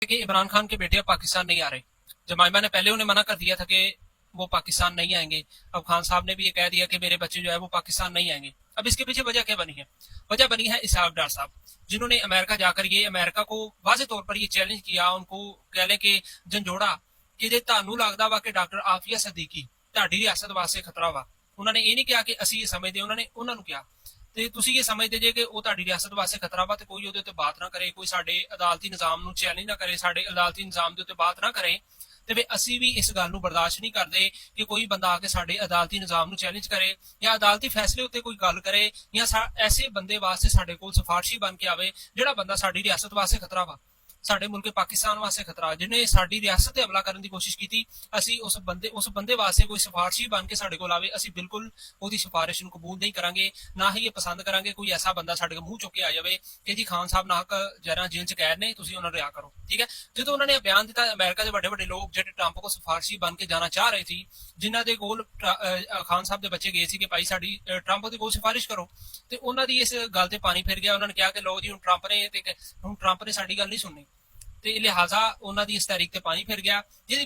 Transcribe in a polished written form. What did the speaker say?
कि इमरान खान के बेटे अब पाकिस्तान नहीं आ रहे। जमाइमा ने पहले उन्हें मना कर दिया था कि वो पाकिस्तान नहीं आएंगे। अब खान साहब ने भी ये कह दिया कि मेरे बच्चे जो है वो पाकिस्तान नहीं आएंगे। अब इसके पीछे वजह क्या बनी है? वजह बनी है इसहाक डार साहब, जिन्होंने अमेरिका जाकर ये अमेरिका को वाजे तौर पर ये चैलेंज किया, उनको कह लें कि झंझोड़ा कि जे ਤੁਹਾਨੂੰ ਲੱਗਦਾ ਵਾ ਕਿ ਡਾਕਟਰ ਆਫੀਆ ਸਦੀਕੀ ਤੁਹਾਡੀ ਰਿਆਸਤ ਵਾਸਤੇ ਖਤਰਾ ਵਾ। ਉਹਨਾਂ ਨੇ ਇਹ ਨਹੀਂ ਕਿਹਾ ਕਿ ਅਸੀਂ ਇਹ ਸਮਝਦੇ, ਉਹਨਾਂ ਨੂੰ ਕਿਹਾ ਤੇ ਤੁਸੀਂ ਇਹ ਸਮਝਦੇ ਜੇ ਕਿ ਉਹ ਤੁਹਾਡੀ ਰਿਆਸਤ ਵਾਸਤੇ ਖਤਰਾ ਵਾ ਤੇ ਕੋਈ ਉਹਦੇ ਉੱਤੇ ਬਾਤ ਨਾ ਕਰੇ, ਕੋਈ ਸਾਡੇ ਅਦਾਲਤੀ ਨਿਜ਼ਾਮ ਨੂੰ ਚੈਲੰਜ ਨਾ ਕਰੇ, ਸਾਡੇ ਅਦਾਲਤੀ ਨਿਜ਼ਾਮ ਦੇ ਉੱਤੇ ਬਾਤ ਨਾ ਕਰੇ, ਤੇ ਫਿਰ ਅਸੀਂ ਵੀ ਇਸ ਗੱਲ ਨੂੰ ਬਰਦਾਸ਼ਤ ਨਹੀਂ ਕਰਦੇ ਕਿ ਕੋਈ ਬੰਦਾ ਆ ਕੇ ਸਾਡੇ ਅਦਾਲਤੀ ਨਿਜ਼ਾਮ ਨੂੰ ਚੈਲੰਜ ਕਰੇ ਜਾਂ ਅਦਾਲਤੀ ਫੈਸਲੇ ਉੱਤੇ ਕੋਈ ਗੱਲ ਕਰੇ ਜਾਂ ਐਸੇ ਬੰਦੇ ਵਾਸਤੇ ਸਾਡੇ ਕੋਲ ਸਿਫਾਰਸ਼ੀ ਬਣ ਕੇ ਆਵੇ ਜਿਹੜਾ ਬੰਦਾ ਸਾਡੀ ਰਿਆਸਤ ਵਾਸਤੇ ਖਤਰਾ ਵਾ, ਸਾਡੇ ਮੁਲਕ ਪਾਕਿਸਤਾਨ ਵਾਸਤੇ ਖਤਰਾ, ਜਿਹਨੇ ਸਾਡੀ ਰਿਆਸਤ ਤੇ ਹਮਲਾ ਕਰਨ ਦੀ ਕੋਸ਼ਿਸ਼ ਕੀਤੀ। ਅਸੀਂ ਉਸ ਬੰਦੇ ਵਾਸਤੇ ਕੋਈ ਸਿਫਾਰਸ਼ੀ ਬਣ ਕੇ ਸਾਡੇ ਕੋਲ ਆਵੇ, ਅਸੀਂ ਬਿਲਕੁਲ ਉਹਦੀ ਸਿਫਾਰਿਸ਼ ਨੂੰ ਕਬੂਲ ਨਹੀਂ ਕਰਾਂਗੇ, ਨਾ ਹੀ ਇਹ ਪਸੰਦ ਕਰਾਂਗੇ ਕੋਈ ਐਸਾ ਬੰਦਾ ਸਾਡੇ ਕੋਲ ਮੂੰਹ ਚੁੱਕ ਕੇ ਆ ਜਾਵੇ ਕਿ ਜੀ ਖਾਨ ਸਾਹਿਬ ਨਾਹਕ ਜਰਾ ਜੇਲ੍ਹ ਚ ਕੈਦ ਨੇ, ਤੁਸੀਂ ਉਹਨਾਂ ਨੂੰ ਰਿਹਾ ਕਰੋ। ਠੀਕ ਹੈ, ਜਦੋਂ ਉਹਨਾਂ ਨੇ ਬਿਆਨ ਦਿੱਤਾ, ਅਮਰੀਕਾ ਦੇ ਵੱਡੇ ਵੱਡੇ ਲੋਕ ਜਿਹੜੇ ਟਰੰਪ ਕੋਲ ਸਿਫਾਰਸ਼ੀ ਬਣ ਕੇ ਜਾਣਾ ਚਾਹ ਰਹੇ ਸੀ, ਜਿਨ੍ਹਾਂ ਦੇ ਕੋਲ ਖਾਨ ਸਾਹਿਬ ਦੇ ਬੱਚੇ ਗਏ ਸੀ ਕਿ ਭਾਈ ਸਾਡੀ ਟਰੰਪ ਦੇ ਕੋਲ ਸਿਫਾਰਿਸ਼ ਕਰੋ, ਤੇ ਉਹਨਾਂ ਦੀ ਇਸ ਗੱਲ ਤੇ ਪਾਣੀ ਫਿਰ ਗਿਆ। ਉਹਨਾਂ ਨੇ ਕਿਹਾ ਕਿ ਲੋ ਜੀ ਹੁਣ ਟਰੰਪ ਨੇ ਸਾਡੀ ਗੱਲ ਨਹੀਂ ਸੁਣਨੀ, ਤੇ ਲਿਹਾਜ਼ਾ ਉਹਨਾਂ ਦੀ ਇਸ ਤਾਰੀਖ ਤੇ ਪਾਣੀ ਫਿਰ ਗਿਆ, ਜਿਹਦੀ